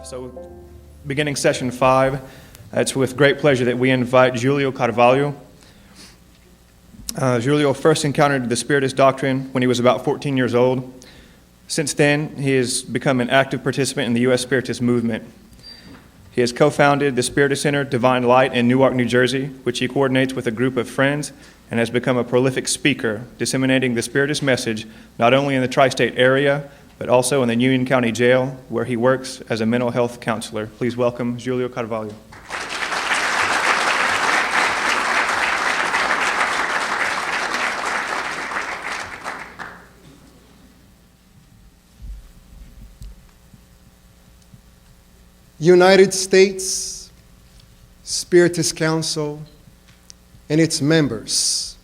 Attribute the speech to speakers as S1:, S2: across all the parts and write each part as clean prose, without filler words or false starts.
S1: So, beginning session 5, it's with great pleasure that we invite Julio Carvalho. Julio first encountered the Spiritist doctrine when he was about 14 years old. Since then, he has become an active participant in the U.S. Spiritist movement. He has co-founded the Spiritist Center Divine Light in Newark, New Jersey, which he coordinates with a group of friends, and has become a prolific speaker, disseminating the Spiritist message not only in the tri-state area, but also in the Union County Jail, where he works as a mental health counselor. Please welcome Julio Carvalho.
S2: United States Spiritist Council and its members,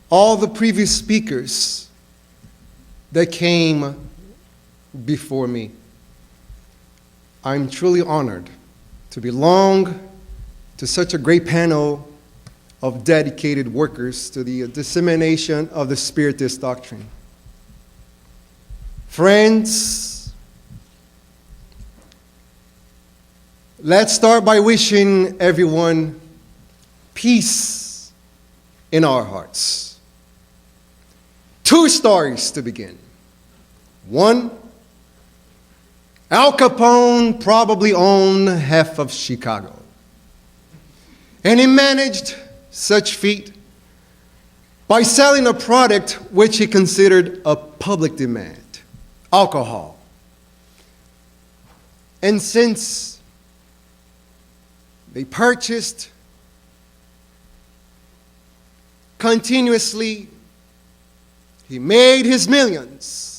S2: all the previous speakers that came before me, I'm truly honored to belong to such a great panel of dedicated workers to the dissemination of the Spiritist doctrine. Friends, let's start by wishing everyone peace in our hearts. 2 stories to begin. 1, Al Capone probably owned half of Chicago. And he managed such feat by selling a product which he considered a public demand, alcohol. And since they purchased continuously, he made his millions.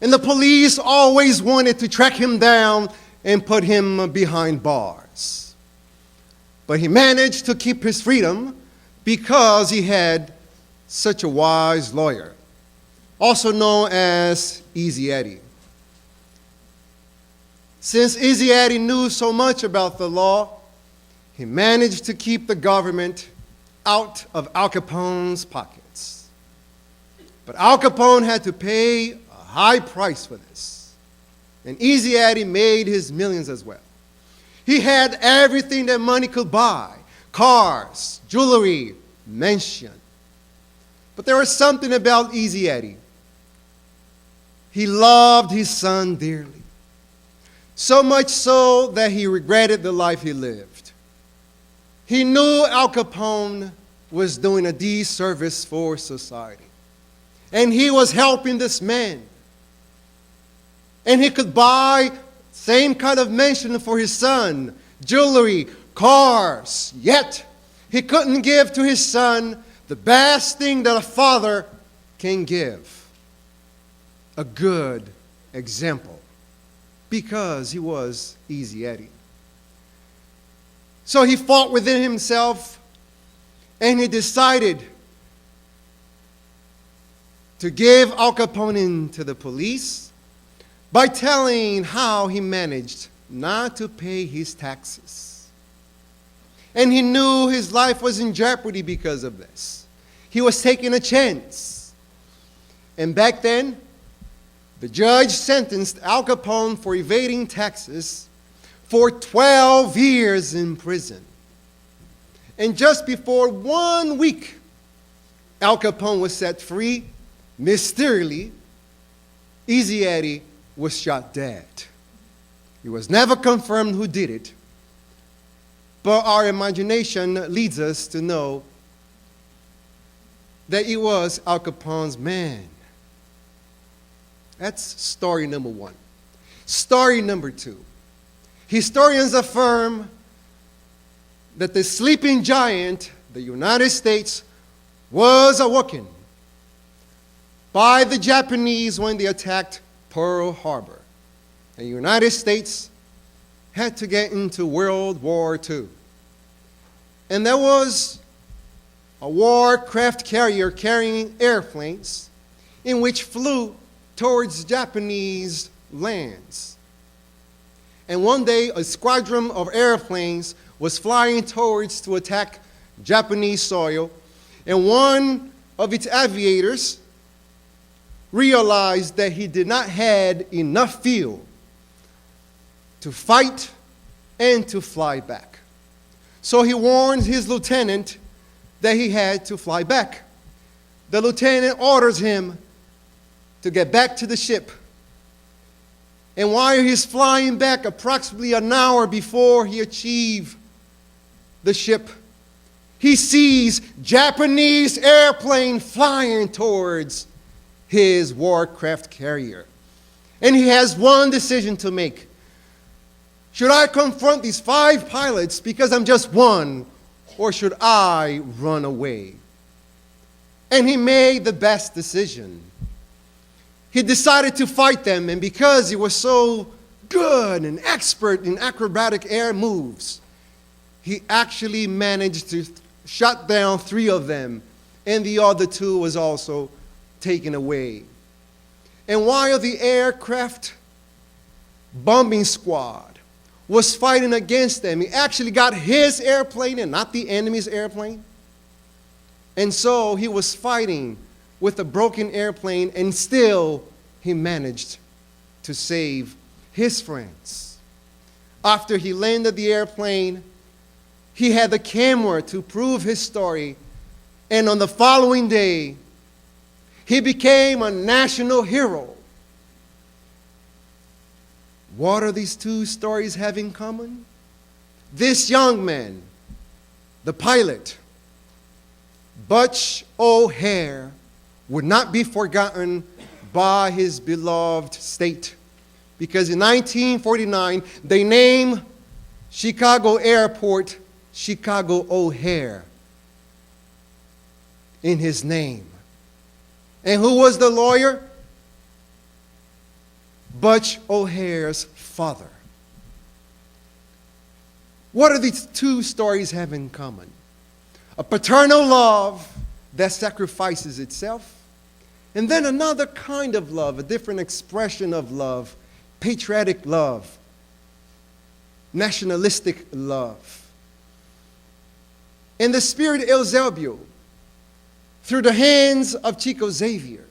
S2: And the police always wanted to track him down and put him behind bars. But he managed to keep his freedom because he had such a wise lawyer, also known as Easy Eddie. Since Easy Eddie knew so much about the law, he managed to keep the government out of Al Capone's pockets. But Al Capone had to pay a high price for this. And Easy Eddie made his millions as well. He had everything that money could buy: cars, jewelry, mansion. But there was something about Easy Eddie. He loved his son dearly. So much so that he regretted the life he lived. He knew Al Capone was doing a disservice for society. And he was helping this man. And he could buy same kind of mansion for his son, jewelry, cars. Yet, he couldn't give to his son the best thing that a father can give: a good example. Because he was Easy Eddie. So he fought within himself, and he decided to give Al Capone in to the police by telling how he managed not to pay his taxes. And he knew his life was in jeopardy because of this. He was taking a chance. And back then, the judge sentenced Al Capone for evading taxes for 12 years in prison. And just before 1 week, Al Capone was set free. Mysteriously, Easy Eddie was shot dead. It was never confirmed who did it, but our imagination leads us to know that it was Al Capone's man. That's story number 1. Story number 2. Historians affirm that the sleeping giant, the United States, was awoken by the Japanese when they attacked Pearl Harbor. The United States had to get into World War II. And there was a warcraft carrier carrying airplanes in which flew towards Japanese lands. And one day, a squadron of airplanes was flying towards to attack Japanese soil, and one of its aviators realized that he did not have enough fuel to fight and to fly back. So he warns his lieutenant that he had to fly back. The lieutenant orders him to get back to the ship. And while he's flying back, approximately an hour before he achieves the ship, he sees Japanese airplane flying towards his warcraft carrier. And he has one decision to make. Should I confront these 5 pilots because I'm just one, or should I run away? And he made the best decision. He decided to fight them, and because he was so good and expert in acrobatic air moves, he actually managed to shut down 3 of them, and the other 2 was also taken away. And while the aircraft bombing squad was fighting against them, he actually got his airplane and not the enemy's airplane. And so he was fighting with a broken airplane, and still he managed to save his friends. After he landed the airplane, he had the camera to prove his story, and on the following day, he became a national hero. What are these 2 stories have in common? This young man, the pilot, Butch O'Hare, would not be forgotten by his beloved state, because in 1949 they named Chicago Airport Chicago O'Hare in his name. And who was the lawyer? Butch O'Hare's father. What do these 2 stories have in common? A paternal love that sacrifices itself, and then another kind of love, a different expression of love, patriotic love, nationalistic love. And the Spirit Eusebio, through the hands of Chico Xavier,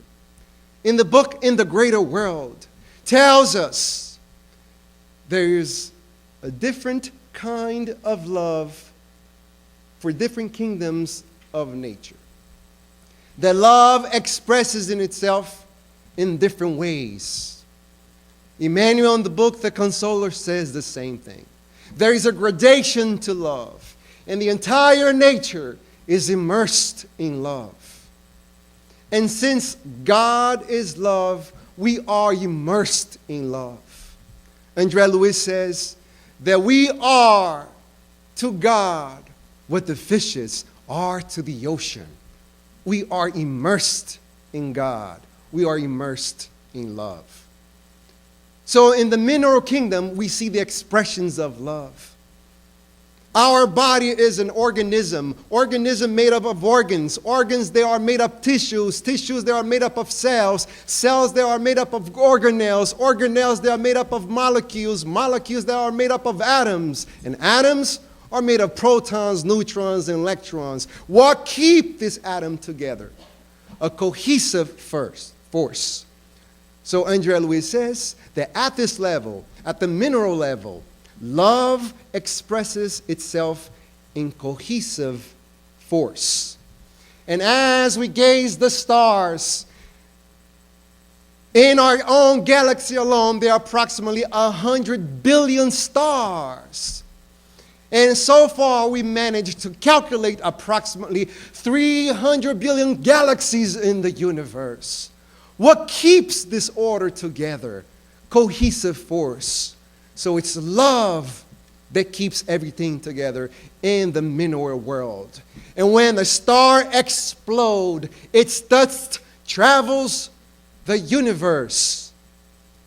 S2: in the book In the Greater World, tells us there's a different kind of love for different kingdoms of nature. That love expresses in itself in different ways. Emmanuel in the book The Consoler says the same thing. There is a gradation to love, and the entire nature is immersed in love. And since God is love, we are immersed in love. André Luiz says that we are to God what the fishes are to the ocean. We are immersed in God. We are immersed in love. So in the mineral kingdom, we see the expressions of love. Our body is an organism made up of organs. Organs, they are made up tissues. Tissues, they are made up of cells. Cells, they are made up of organelles. Organelles, they are made up of molecules. Molecules, they are made up of atoms. And atoms are made of protons, neutrons, and electrons. What keeps this atom together? A cohesive force. So André Luiz says that at this level, at the mineral level, love expresses itself in cohesive force. And as we gaze the stars, in our own galaxy alone, there are approximately 100 billion stars. And so far, we managed to calculate approximately 300 billion galaxies in the universe. What keeps this order together? Cohesive force. So it's love that keeps everything together in the mineral world. And when the star explodes, its dust travels the universe,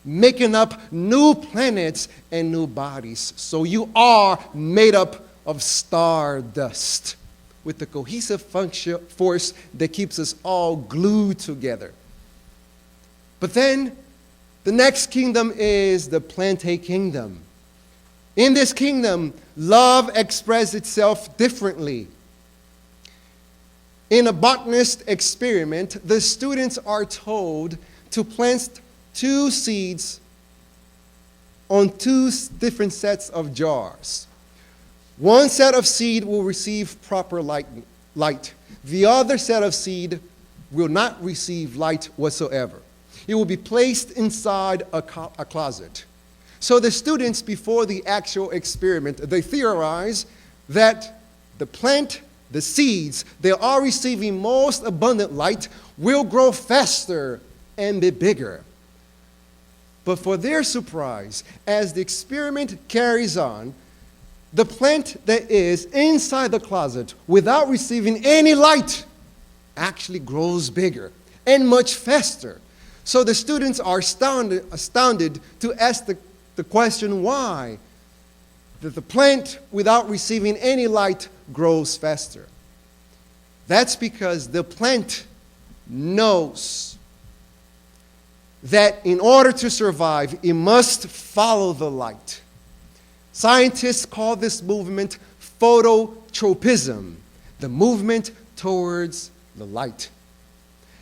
S2: making up new planets and new bodies. So you are made up of star dust with the cohesive force that keeps us all glued together. But then the next kingdom is the plantae kingdom. In this kingdom, love expresses itself differently. In a botanist experiment, the students are told to plant two seeds on two different sets of jars. One set of seed will receive proper light. The other set of seed will not receive light whatsoever. It will be placed inside a closet. So the students, before the actual experiment, they theorize that the plant, the seeds, they are receiving most abundant light, will grow faster and be bigger. But for their surprise, as the experiment carries on, the plant that is inside the closet without receiving any light actually grows bigger and much faster. So the students are astounded to ask the question why that the plant without receiving any light grows faster. That's because the plant knows that in order to survive, it must follow the light. Scientists call this movement phototropism, the movement towards the light.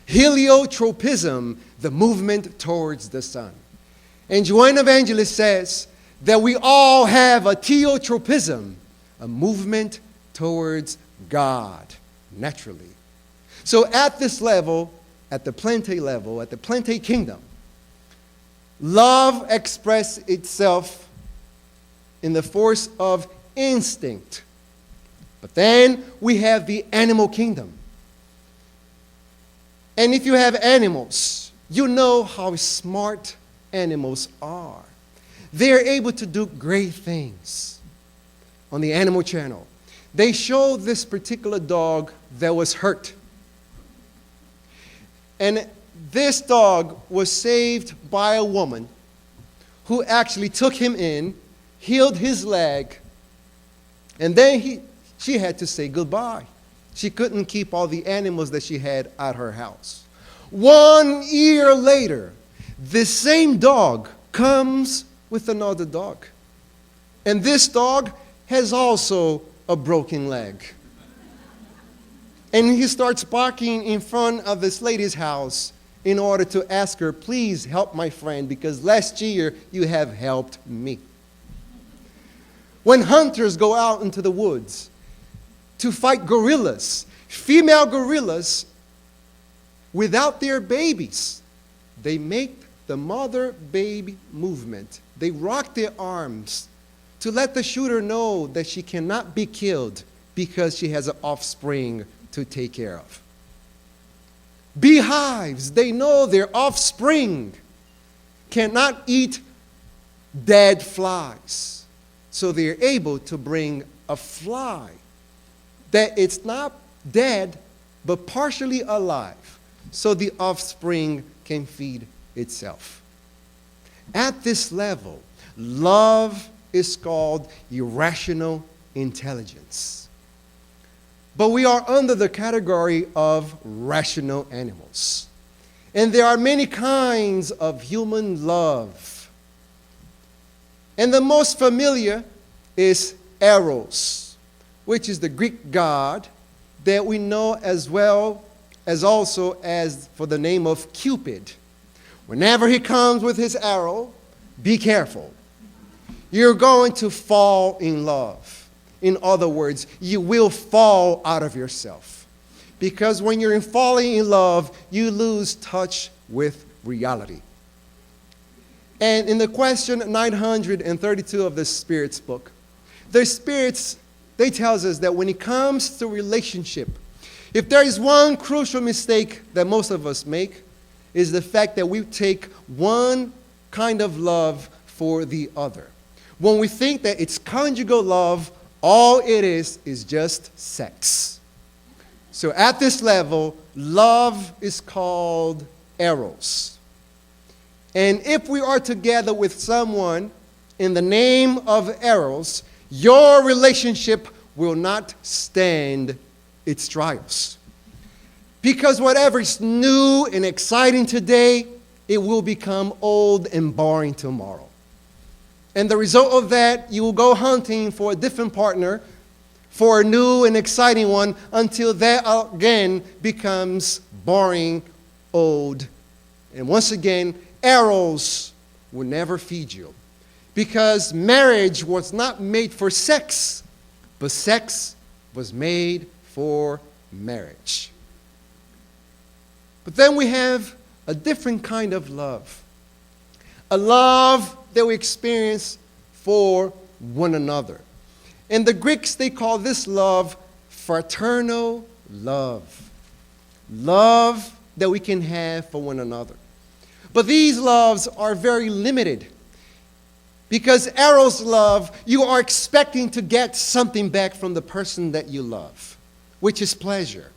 S2: Heliotropism, the movement towards the sun. And Joanne Evangelist says that we all have a theotropism, a movement towards God, naturally. So at this level, at the Plante level, at the Plante kingdom, love expresses itself in the force of instinct. But then we have the animal kingdom. And if you have animals, you know how smart animals are. They're able to do great things. On the Animal Channel, they showed this particular dog that was hurt. And this dog was saved by a woman who actually took him in, healed his leg, and then she had to say goodbye. She couldn't keep all the animals that she had at her house. 1 year later, this same dog comes with another dog. And this dog has also a broken leg. And he starts barking in front of this lady's house in order to ask her, please help my friend, because last year you have helped me. When hunters go out into the woods to fight gorillas, female gorillas, without their babies, they make the mother-baby movement. They rock their arms to let the shooter know that she cannot be killed because she has an offspring to take care of. Beehives, they know their offspring cannot eat dead flies. So they're able to bring a fly that it's not dead, but partially alive, so the offspring can feed itself. At this level, love is called irrational intelligence. But we are under the category of rational animals. And there are many kinds of human love. And the most familiar is Eros, which is the Greek god that we know as well as also as for the name of Cupid. Whenever he comes with his arrow, be careful. You're going to fall in love. In other words, you will fall out of yourself. Because when you're falling in love, you lose touch with reality. And in the question 932 of the Spirit's book, the Spirits, they tells us that when it comes to relationship, if there is one crucial mistake that most of us make, is the fact that we take one kind of love for the other. When we think that it's conjugal love, all it is just sex. So at this level, love is called eros. And if we are together with someone in the name of eros, your relationship will not stand its trials. Because whatever is new and exciting today, it will become old and boring tomorrow. And the result of that, you will go hunting for a different partner, for a new and exciting one, until that again becomes boring, old, And once again, arrows will never feed you. Because marriage was not made for sex, but sex was made for marriage. But then we have a different kind of love. A love that we experience for one another. In the Greeks, they call this love fraternal love. Love that we can have for one another. But these loves are very limited. Because eros love, you are expecting to get something back from the person that you love, which is pleasure.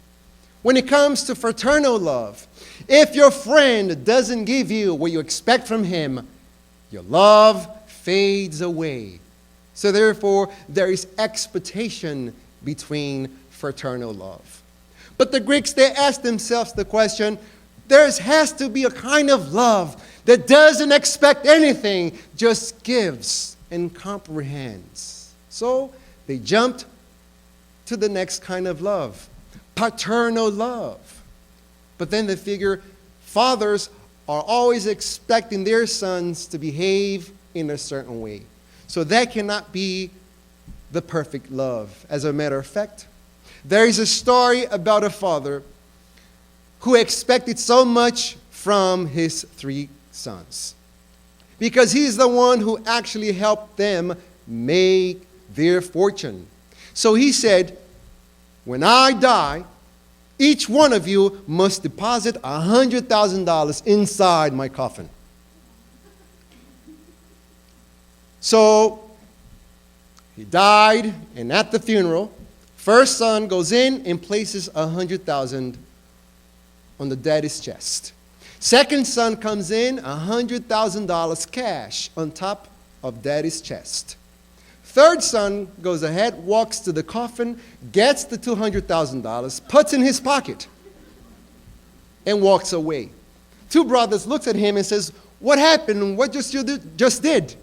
S2: When it comes to fraternal love, if your friend doesn't give you what you expect from him, your love fades away. So therefore, there is expectation between fraternal love. But the Greeks, they asked themselves the question, there has to be a kind of love that doesn't expect anything, just gives and comprehends. So they jumped to the next kind of love, paternal love. But then they figure fathers are always expecting their sons to behave in a certain way. So that cannot be the perfect love. As a matter of fact, there is a story about a father who expected so much from his 3 sons. Because he's the one who actually helped them make their fortune. So he said, when I die, each one of you must deposit $100,000 inside my coffin. So he died, and at the funeral, first son goes in and places $100,000 on the daddy's chest. Second son comes in, $100,000 cash on top of daddy's chest. Third son goes ahead, walks to the coffin, gets the $200,000, puts in his pocket, and walks away. 2 brothers looks at him and says, what happened? What you just did?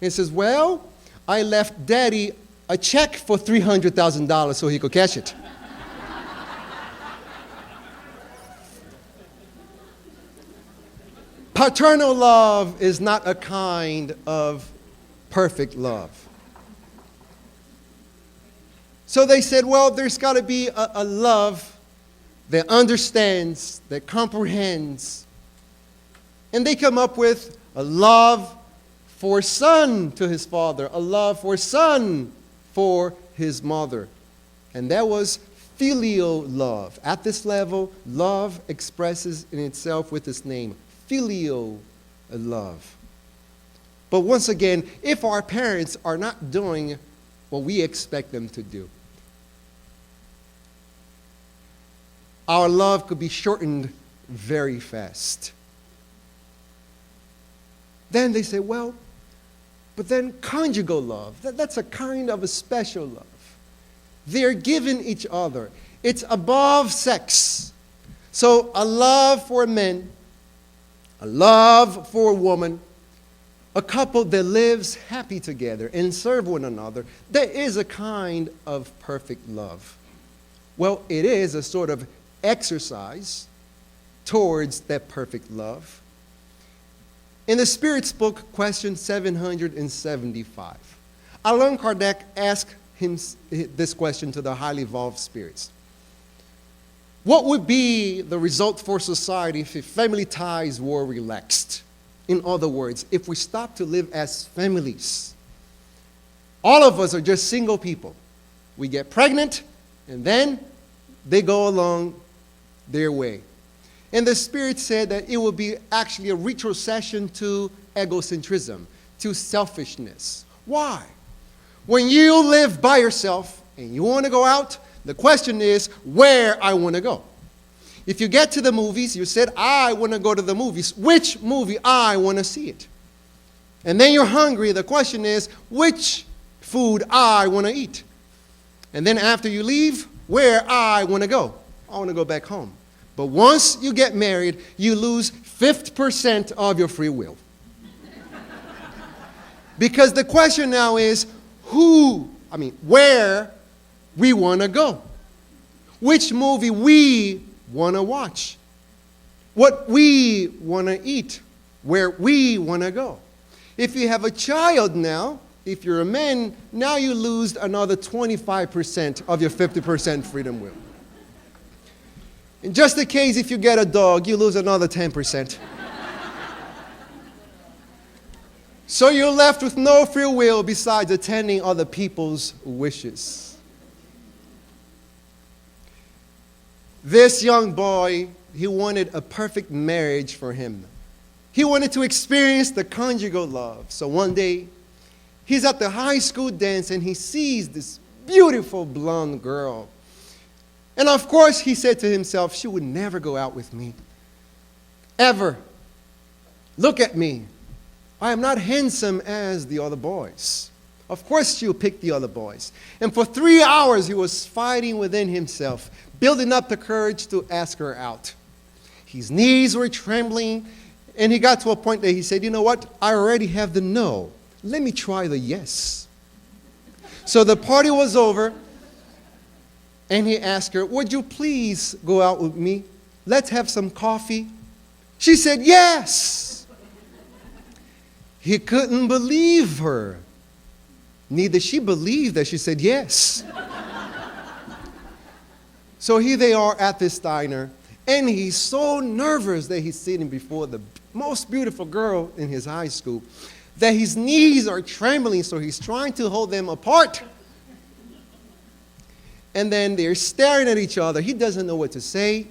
S2: He says, well, I left daddy a check for $300,000 so he could cash it. Paternal love is not a kind of perfect love. So they said, well, there's got to be a love that understands, that comprehends. And they come up with a love for son to his father, a love for son for his mother. And that was filial love. At this level, love expresses in itself with its name, filial love. But once again, if our parents are not doing what we expect them to do, our love could be shortened very fast. Then they say, well, but then conjugal love, that's a kind of a special love. They're giving each other. It's above sex. So a love for a man, a love for a woman, a couple that lives happy together and serve one another, there is a kind of perfect love. Well, it is a sort of exercise towards that perfect love. In the Spirit's book, question 775, Allan Kardec asked him this question to the highly evolved spirits. What would be the result for society if family ties were relaxed? In other words, if we stop to live as families. All of us are just single people. We get pregnant, and then they go along their way. And the Spirit said that it would be actually a retrocession to egocentrism, to selfishness. Why? When you live by yourself and you want to go out, the question is where I want to go. If you get to the movies, you said, I want to go to the movies. Which movie I want to see it? And then you're hungry. The question is, which food I want to eat? And then after you leave, where I want to go? I want to go back home. But once you get married, you lose 50% of your free will. Because the question now is, where we want to go. Which movie we want to watch. what we want to eat, where we want to go. If you have a child now, if you're a man, now you lose another 25% of your 50% freedom will. In just the case, if you get a dog, you lose another 10%. So you're left with no free will besides attending other people's wishes. This young boy, he wanted a perfect marriage for him. He wanted to experience the conjugal love. So one day, he's at the high school dance and he sees this beautiful blonde girl. And of course, he said to himself, she would never go out with me. Ever. Look at me. I am not handsome as the other boys. Of course, she'll pick the other boys. And for 3 hours, he was fighting within himself, building up the courage to ask her out. His knees were trembling, and he got to a point that he said, you know what? I already have the no. Let me try the yes. So the party was over, and he asked her, would you please go out with me? Let's have some coffee. She said, yes. He couldn't believe her. Neither she believed that she said yes. So here they are at this diner, and he's so nervous that he's sitting before the most beautiful girl in his high school that his knees are trembling, so he's trying to hold them apart. And then they're staring at each other. He doesn't know what to say.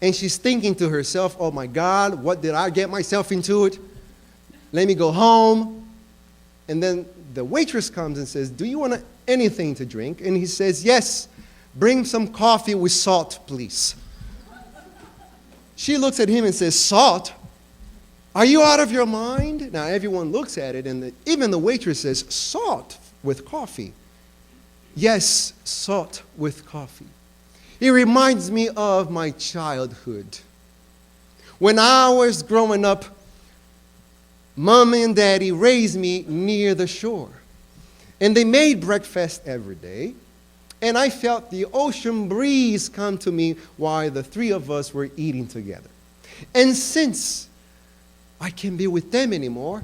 S2: And she's thinking to herself, oh my God, what did I get myself into it? Let me go home. And then the waitress comes and says, do you want anything to drink? And he says, yes, bring some coffee with salt, please. She looks at him and says, salt? Are you out of your mind? Now everyone looks at it, and even the waitress says, salt with coffee. Yes, salt with coffee. It reminds me of my childhood. When I was growing up, Mommy and Daddy raised me near the shore. And they made breakfast every day. And I felt the ocean breeze come to me while the three of us were eating together. And since I can't be with them anymore,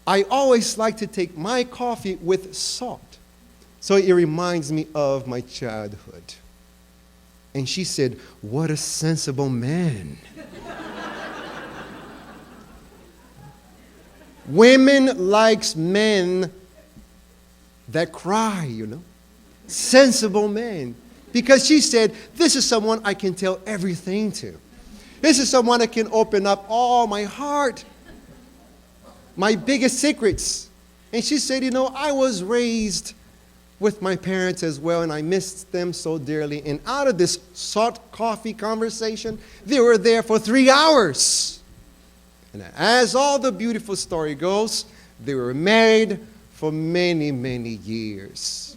S2: I always like to take my coffee with salt. So it reminds me of my childhood. And she said, what a sensible man. Women likes men that cry, you know. Sensible men. Because she said, this is someone I can tell everything to. This is someone I can open up all my heart, my biggest secrets. And she said, you know, I was raised with my parents as well, and I missed them so dearly. And out of this salt coffee conversation, they were there for 3 hours. And as all the beautiful story goes, they were married for many, many years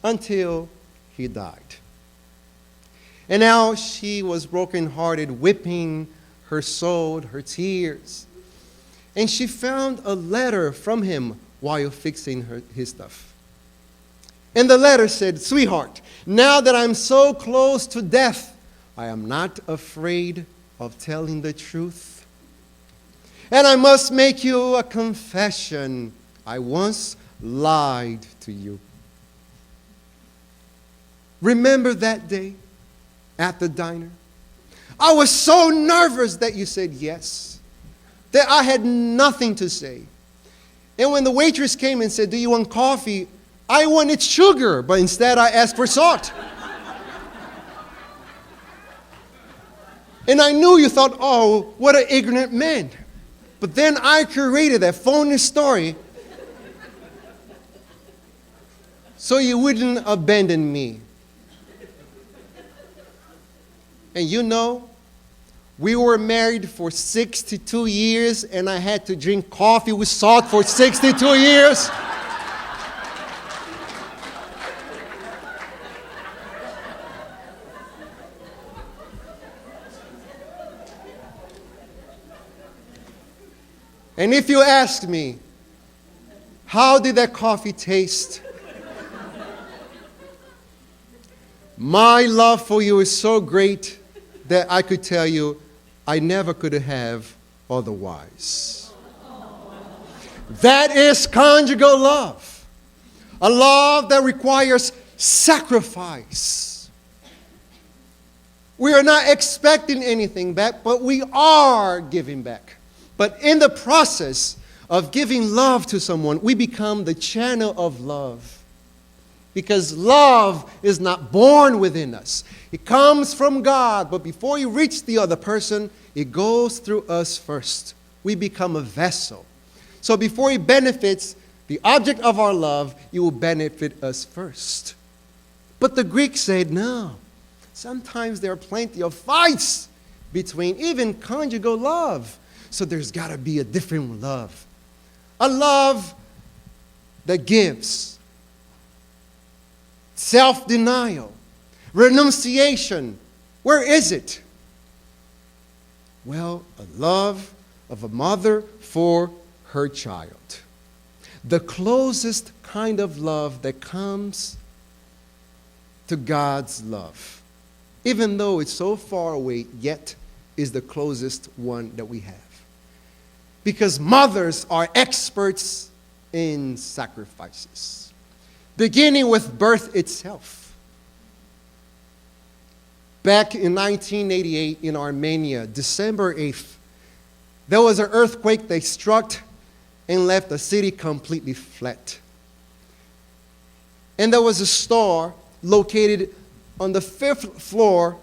S2: until he died. And now she was brokenhearted, weeping her soul, her tears. And she found a letter from him while fixing his stuff. And the letter said, sweetheart, now that I'm so close to death, I am not afraid of telling the truth. And I must make you a confession. I once lied to you. Remember that day at the diner? I was so nervous that you said yes, that I had nothing to say. And when the waitress came and said, do you want coffee? I wanted sugar, but instead I asked for salt. And I knew you thought, oh, what an ignorant man. But then I created that phony story so you wouldn't abandon me. And you know, we were married for 62 years, and I had to drink coffee with salt for 62 years. And if you ask me, how did that coffee taste? My love for you is so great that I could tell you I never could have otherwise. That is conjugal love. A love that requires sacrifice. We are not expecting anything back, but we are giving back. But in the process of giving love to someone, we become the channel of love. Because love is not born within us. It comes from God, but before it reaches the other person, it goes through us first. We become a vessel. So before it benefits the object of our love, it will benefit us first. But the Greeks said, no. Sometimes there are plenty of fights between even conjugal love. So there's got to be a different love. A love that gives. Self-denial, renunciation. Where is it? Well, a love of a mother for her child. The closest kind of love that comes to God's love. Even though it's so far away, yet is the closest one that we have. Because mothers are experts in sacrifices. Beginning with birth itself. Back in 1988 in Armenia, December 8th, there was an earthquake that struck and left the city completely flat. And there was a store located on the 5th floor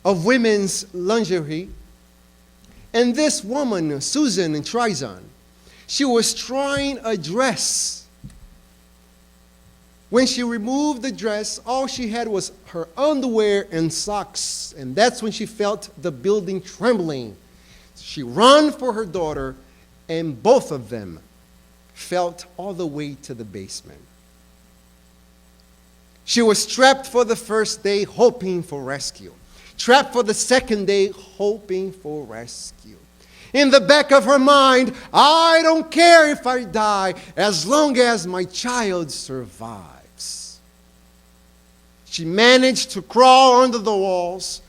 S2: of women's lingerie. And this woman, Susan Trizon, she was trying a dress. When she removed the dress, all she had was her underwear and socks. And that's when she felt the building trembling. She ran for her daughter, and both of them fell all the way to the basement. She was trapped for the first day, hoping for rescue. Trapped for the second day, hoping for rescue. In the back of her mind, I don't care if I die as long as my child survives. She managed to crawl under the walls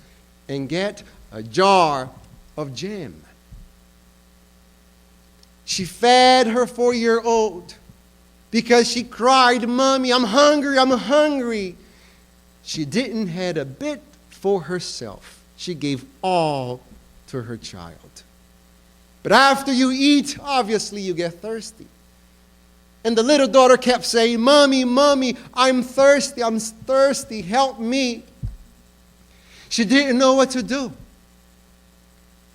S2: and get a jar of jam. She fed her 4-year-old because she cried, "Mommy, I'm hungry, I'm hungry." She didn't have a bit for herself. She gave all to her child. But after you eat, obviously you get thirsty. And the little daughter kept saying, "Mommy, Mommy, I'm thirsty, help me." She didn't know what to do.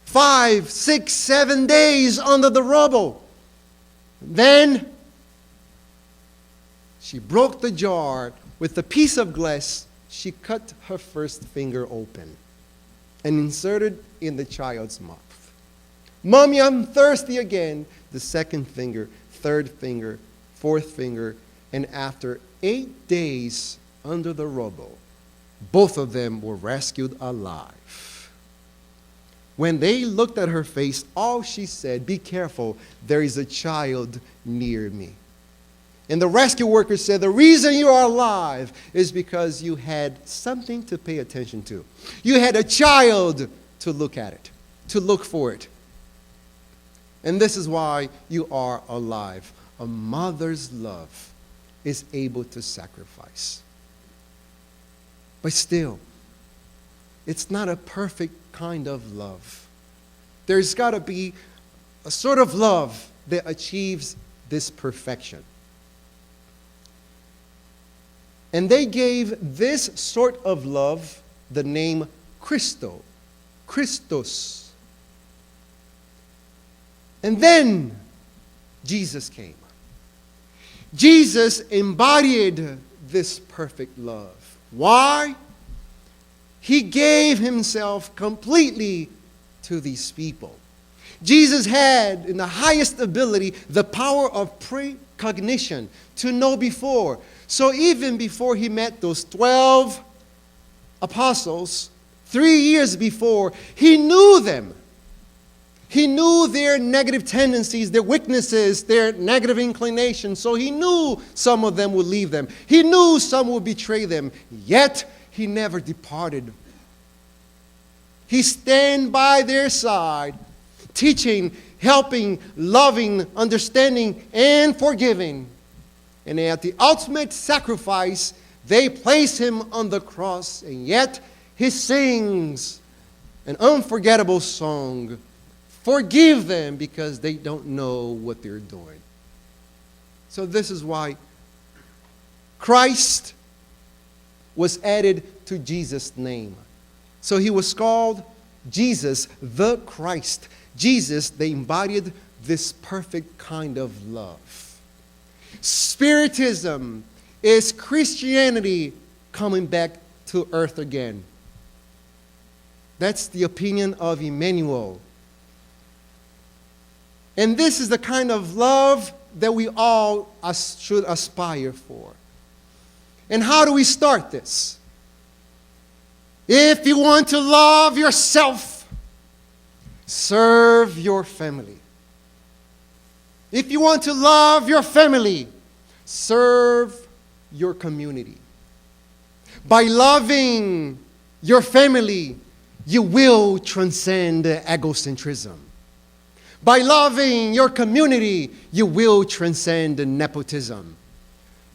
S2: 5, 6, 7 days under the rubble. Then she broke the jar with a piece of glass. She cut her first finger open and inserted in the child's mouth. "Mommy, I'm thirsty again." The second finger, third finger, fourth finger, and after 8 days under the rubble, both of them were rescued alive. When they looked at her face, all she said, "Be careful, there is a child near me." And the rescue workers said, "The reason you are alive is because you had something to pay attention to. You had a child to look at it, to look for it. And this is why you are alive." A mother's love is able to sacrifice. But still, it's not a perfect kind of love. There's got to be a sort of love that achieves this perfection. And they gave this sort of love the name Christos. And then Jesus came. Jesus embodied this perfect love. Why? He gave himself completely to these people. Jesus had, in the highest ability, the power of precognition, to know before. So even before he met those 12 apostles, 3 years before, he knew them. He knew their negative tendencies, their weaknesses, their negative inclinations. So he knew some of them would leave them. He knew some would betray them. Yet, he never departed. He stand by their side, teaching, helping, loving, understanding, and forgiving. And at the ultimate sacrifice, they place him on the cross, and yet he sings an unforgettable song. Forgive them because they don't know what they're doing. So this is why Christ was added to Jesus' name. So he was called Jesus the Christ. Jesus, they embodied this perfect kind of love. Spiritism is Christianity coming back to earth again. That's the opinion of Emmanuel. And this is the kind of love that we all should aspire for. And how do we start this? If you want to love yourself, serve your family. If you want to love your family, serve your community. By loving your family, you will transcend egocentrism. By loving your community, you will transcend nepotism.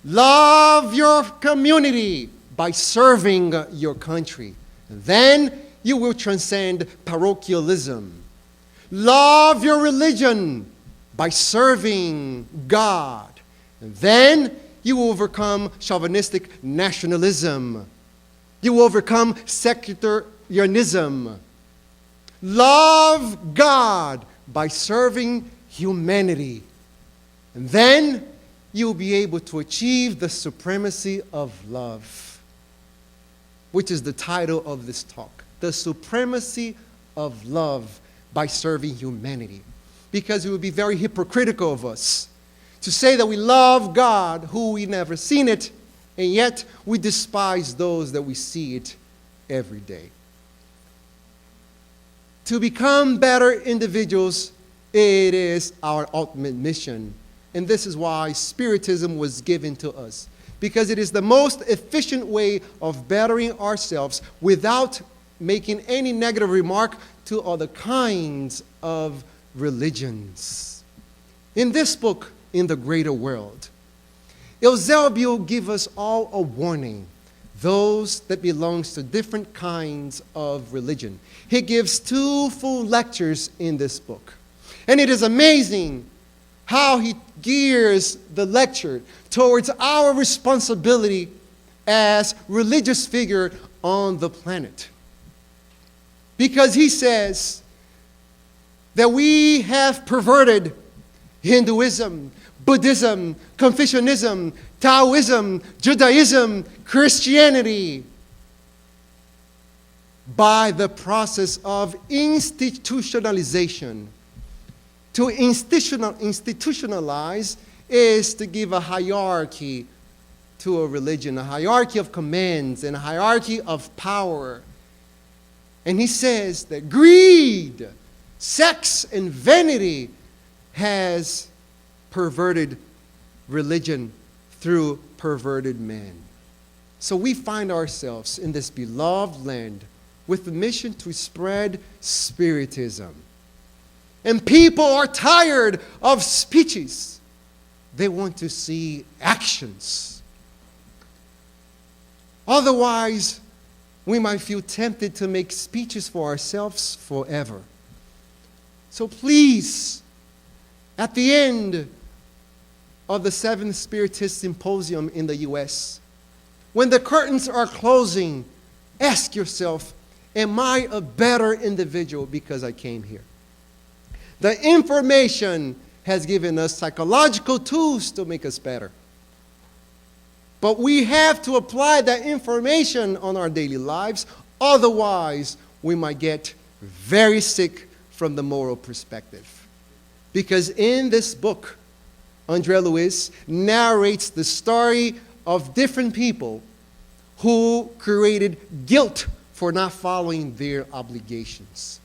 S2: Love your community by serving your country. Then you will transcend parochialism. Love your religion by serving God. Then you will overcome chauvinistic nationalism. You will overcome sectarianism. Love God by serving humanity. And then you will be able to achieve the supremacy of love, which is the title of this talk. The supremacy of love by serving humanity. Because it would be very hypocritical of us to say that we love God who we never seen it, and yet we despise those that we see it every day. To become better individuals, it is our ultimate mission. And this is why Spiritism was given to us. Because it is the most efficient way of bettering ourselves without making any negative remark to other kinds of religions. In this book, In the Greater World, Eusebio gives us all a warning. Those that belongs to different kinds of religion. He gives 2 full lectures in this book. And it is amazing how he gears the lecture towards our responsibility as religious figure on the planet. Because he says that we have perverted Hinduism, Buddhism, Confucianism, Taoism, Judaism, Christianity by the process of institutionalization. To institutionalize is to give a hierarchy to a religion, a hierarchy of commands and a hierarchy of power. And he says that greed, sex, and vanity has perverted religion through perverted men. So we find ourselves in this beloved land with the mission to spread Spiritism. And people are tired of speeches. They want to see actions. Otherwise, we might feel tempted to make speeches for ourselves forever. So please, at the end of the 7th Spiritist Symposium in the U.S., when the curtains are closing, ask yourself, am I a better individual because I came here? The information has given us psychological tools to make us better. But we have to apply that information on our daily lives. Otherwise, we might get very sick from the moral perspective. Because in this book, André Luiz narrates the story of different people who created guilt for not following their obligations.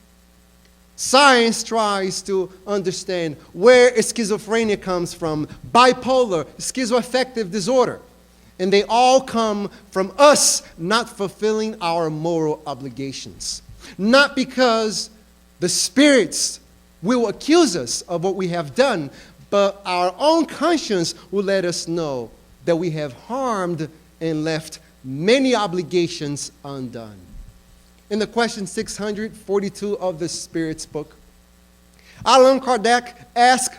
S2: Science tries to understand where schizophrenia comes from, bipolar, schizoaffective disorder. And they all come from us not fulfilling our moral obligations. Not because the spirits will accuse us of what we have done, but our own conscience will let us know that we have harmed and left many obligations undone. In the question 642 of the Spirit's book, Allan Kardec asks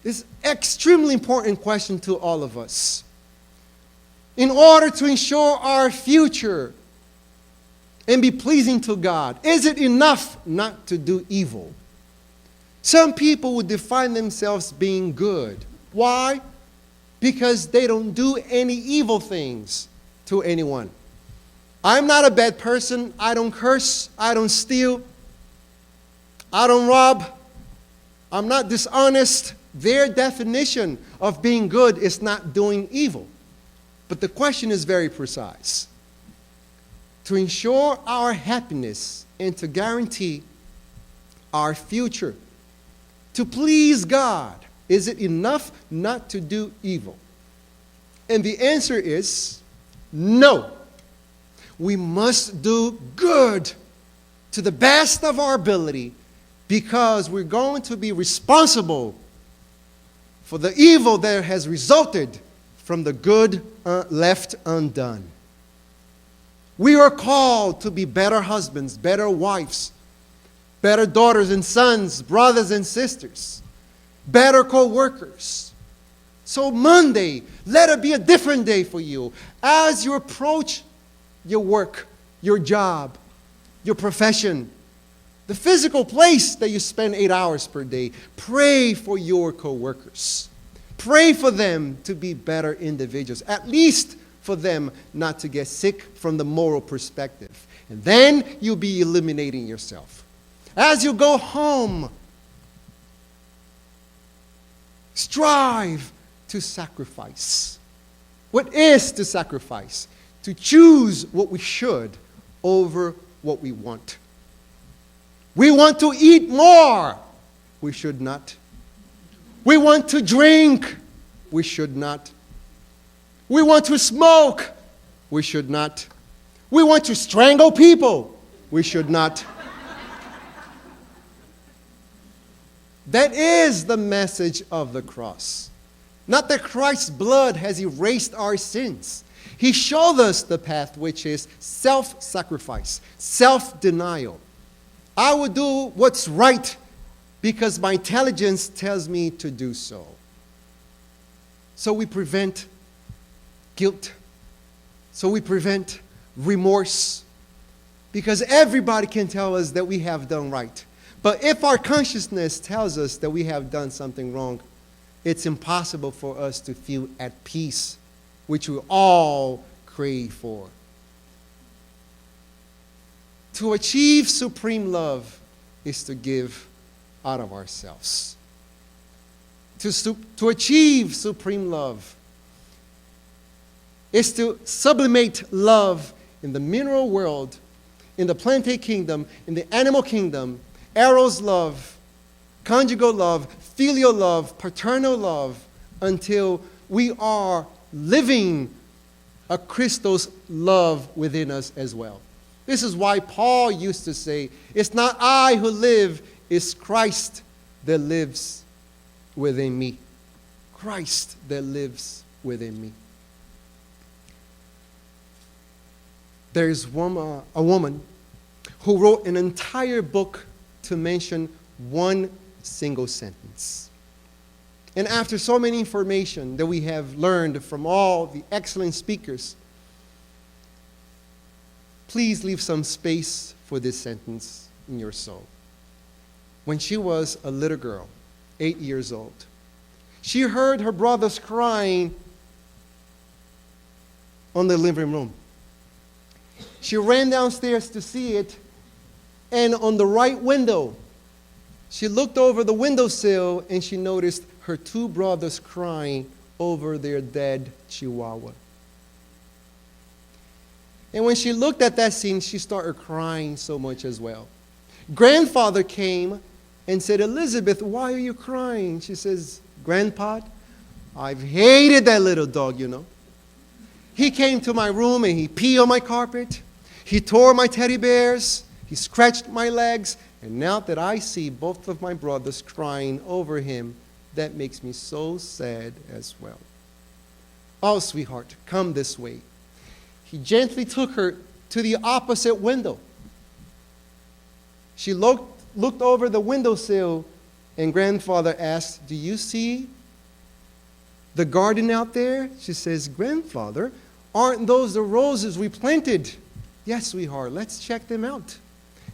S2: this extremely important question to all of us. In order to ensure our future and be pleasing to God, is it enough not to do evil? Some people would define themselves being good. Why? Because they don't do any evil things to anyone. I'm not a bad person. I don't curse. I don't steal. I don't rob. I'm not dishonest. Their definition of being good is not doing evil. But the question is very precise. To ensure our happiness and to guarantee our future, to please God, is it enough not to do evil? And the answer is no. We must do good to the best of our ability because we're going to be responsible for the evil that has resulted from the good left undone. We are called to be better husbands, better wives, better daughters and sons, brothers and sisters, better co-workers. So Monday, let it be a different day for you. As you approach your work, your job, your profession, the physical place that you spend 8 hours per day, pray for your co-workers. Pray for them to be better individuals, at least for them not to get sick from the moral perspective. And then you'll be eliminating yourself. As you go home, strive to sacrifice. What is to sacrifice? To choose what we should over what we want. We want to eat more. We should not. We want to drink. We should not. We want to smoke. We should not. We want to strangle people. We should not. That is the message of the cross. Not that Christ's blood has erased our sins. He showed us the path, which is self-sacrifice, self-denial. I will do what's right because my intelligence tells me to do so. So we prevent guilt. So we prevent remorse. Because everybody can tell us that we have done right. But if our consciousness tells us that we have done something wrong, it's impossible for us to feel at peace, which we all crave for. To achieve supreme love is to give out of ourselves. To achieve supreme love is to sublimate love in the mineral world, in the planetary kingdom, in the animal kingdom, eros love, conjugal love, filial love, paternal love, until we are living a Christos love within us as well. This is why Paul used to say, it's not I who live, it's Christ that lives within me. Christ that lives within me. There is a woman who wrote an entire book to mention one single sentence. And after so many information that we have learned from all the excellent speakers, please leave some space for this sentence in your soul. When she was a little girl, 8 years old, she heard her brothers crying on the living room. She ran downstairs to see it, and on the right window, she looked over the windowsill and she noticed her two brothers crying over their dead chihuahua. And when she looked at that scene, she started crying so much as well. Grandfather came and said, Elizabeth, why are you crying? She says, Grandpa, I've hated that little dog, you know. He came to my room and he peed on my carpet. He tore my teddy bears. He scratched my legs. And now that I see both of my brothers crying over him, that makes me so sad as well. Oh, sweetheart, come this way. He gently took her to the opposite window. She looked over the windowsill, and grandfather asked, "Do you see the garden out there?" She says, "Grandfather, aren't those the roses we planted?" "Yes, sweetheart, let's check them out."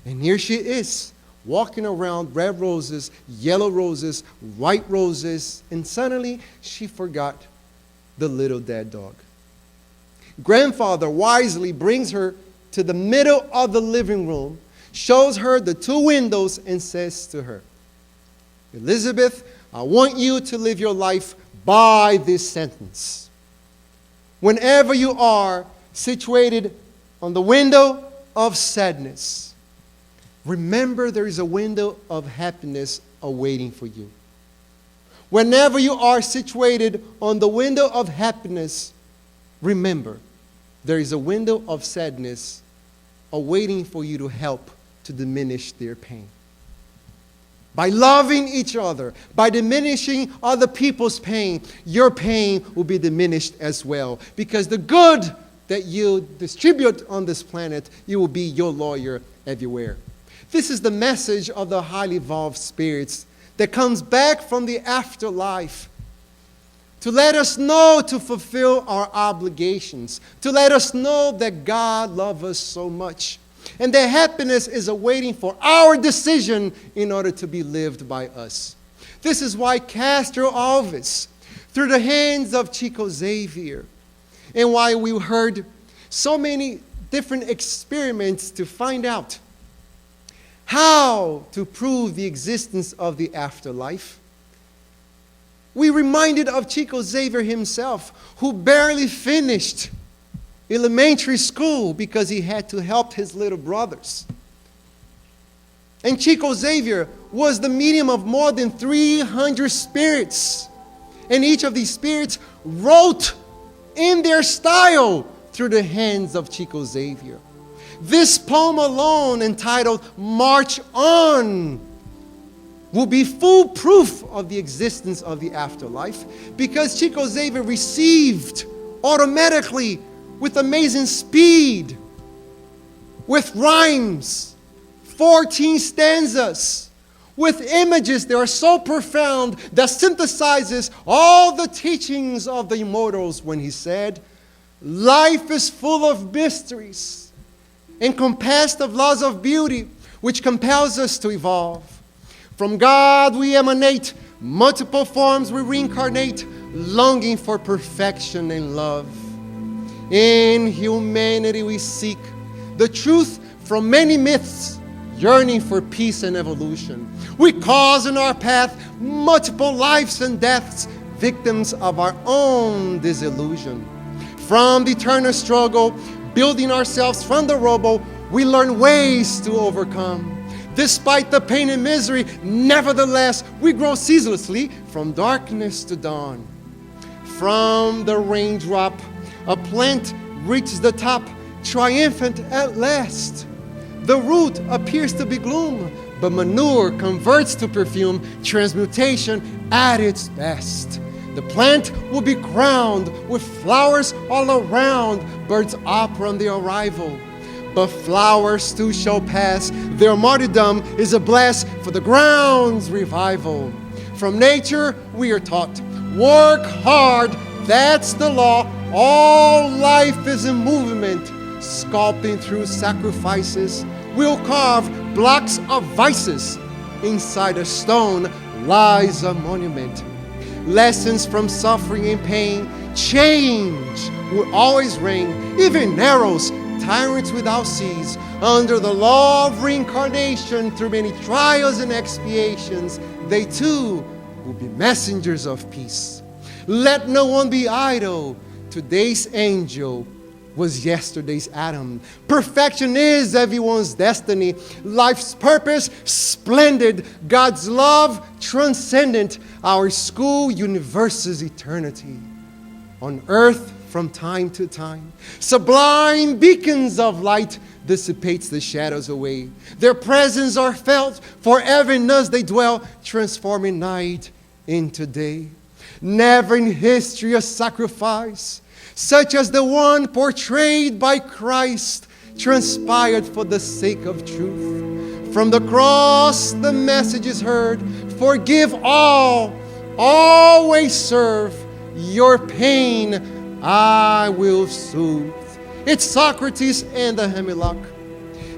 S2: And here she is, walking around red roses, yellow roses, white roses, and suddenly she forgot the little dead dog. Grandfather wisely brings her to the middle of the living room, shows her the two windows, and says to her, "Elizabeth, I want you to live your life by this sentence. Whenever you are situated on the window of sadness, remember there is a window of happiness awaiting for you. Whenever you are situated on the window of happiness, remember there is a window of sadness awaiting for you to help to diminish their pain. By loving each other, by diminishing other people's pain, your pain will be diminished as well. Because the good that you distribute on this planet, you will be your lawyer everywhere." This is the message of the highly evolved spirits that comes back from the afterlife to let us know to fulfill our obligations, to let us know that God loves us so much, and that happiness is awaiting for our decision in order to be lived by us. This is why Castro Alves, through the hands of Chico Xavier, and why we heard so many different experiments to find out how to prove the existence of the afterlife. We reminded of Chico Xavier himself, who barely finished elementary school because he had to help his little brothers. And Chico Xavier was the medium of more than 300 spirits. And each of these spirits wrote in their style through the hands of Chico Xavier. This poem alone, entitled "March On," will be full proof of the existence of the afterlife, because Chico Xavier received automatically, with amazing speed, with rhymes, 14 stanzas, with images that are so profound that synthesizes all the teachings of the immortals when he said, "Life is full of mysteries, encompassed of laws of beauty, which compels us to evolve. From God we emanate, multiple forms we reincarnate, longing for perfection and love. In humanity we seek the truth from many myths, yearning for peace and evolution. We cause in our path multiple lives and deaths, victims of our own disillusion. From the eternal struggle, building ourselves from the rubble, we learn ways to overcome. Despite the pain and misery, nevertheless, we grow ceaselessly from darkness to dawn. From the raindrop, a plant reaches the top, triumphant at last. The root appears to be gloom, but manure converts to perfume, transmutation at its best. The plant will be crowned with flowers all around, birds opera on their arrival. But flowers too shall pass, their martyrdom is a blast for the ground's revival. From nature we are taught, work hard, that's the law. All life is in movement, sculpting through sacrifices. We'll carve blocks of vices. Inside a stone lies a monument. Lessons from suffering and pain, change will always reign. Even arrows, tyrants without cease, under the law of reincarnation, through many trials and expiations, they too will be messengers of peace. Let no one be idle. Today's angel was yesterday's Adam. Perfection is everyone's destiny. Life's purpose, splendid. God's love, transcendent. Our school, universe's eternity. On earth, from time to time. Sublime beacons of light dissipates the shadows away. Their presence are felt, forever in us they dwell, transforming night into day. Never in history a sacrifice, such as the one portrayed by Christ, transpired for the sake of truth. From the cross the message is heard, forgive all, always serve, your pain I will soothe. It's Socrates and the Hemlock.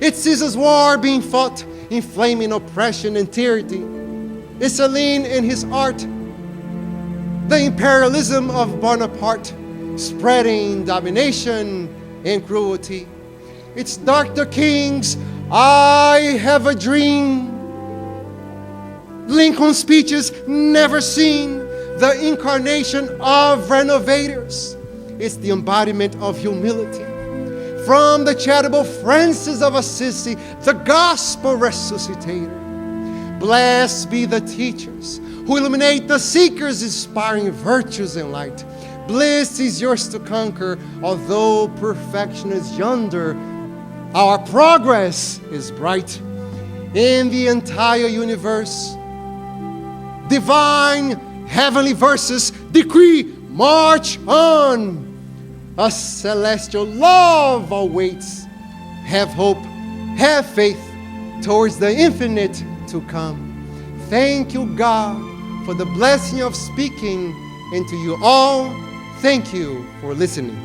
S2: It's Caesar's war being fought, inflaming oppression and tyranny. It's Celine in his art, the imperialism of Bonaparte, spreading domination and cruelty. It's Dr. King's I Have a Dream, Lincoln's speeches never seen, the incarnation of renovators. It's the embodiment of humility. From the charitable Francis of Assisi, the gospel resuscitator. Blessed be the teachers who illuminate the seekers, inspiring virtues and light. Bliss is yours to conquer, although perfection is yonder, our progress is bright. In the entire universe, divine heavenly verses decree, march on. A celestial love awaits. Have hope, have faith towards the infinite to come. Thank you, God, for the blessing of speaking, and to you all, thank you for listening.